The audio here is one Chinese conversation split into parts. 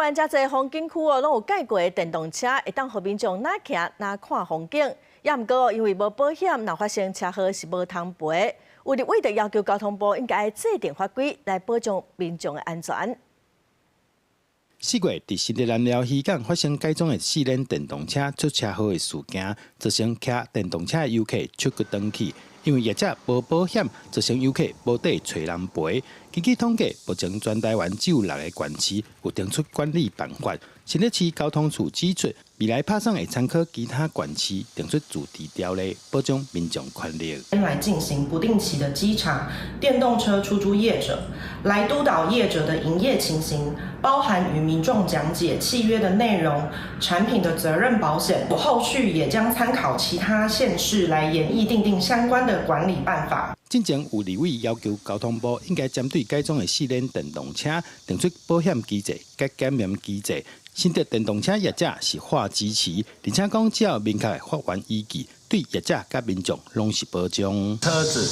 湾遮侪风景区哦，拢有改过的电动车，会当互民众哪行哪看风景。也毋过，因为无保险，若发生车祸是无通赔。有立委就要求交通部应该制定法规来保障民众的安全。4月，伫新德南寮渔港发生改装的4轮电动车出车祸的事件，造成骑电动车的游客出骨断气。因为业者无保险，造成游客无地找人赔。根据统计，目前全台湾只有6个县市有定出管理办法。新北市交通处指出，未来拍算会参考其他县市定出自治条例，保障民众权利。来进行不定期的稽查电动车出租业者，来督导业者的营业情形，包含与民众讲解契约的内容、产品的责任保险。后续也将参考其他县市来研议订定相关的管理办法。之前有立委要求交通部应该针对改装的4轮电动车定出保险机制、甲检验机制。新德电动车业者是话支持，而且讲只要明确的法源依据，对业者甲民众拢是保障。车子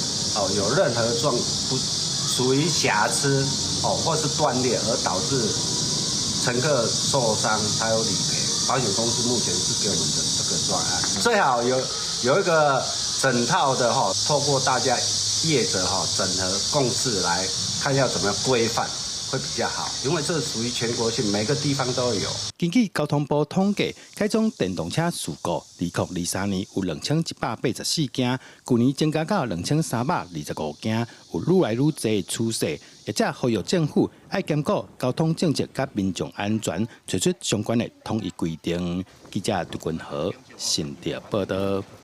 有任何不属于瑕疵或是断裂而导致乘客受伤，才有理赔。保险公司目前是给我们的这个专案，最好有一个整套的透过大家业者整合共识来看要怎么规范。会比较好，因为这属于全国性，每个地方都有。根据交通部统计，改装电动车事故，2023年有2184件，去年增加到2325件，有愈来愈多的趋势。业者呼吁政府爱兼顾交通政策甲民众安全，推出相关的统一规定。记者杜君和新竹报道。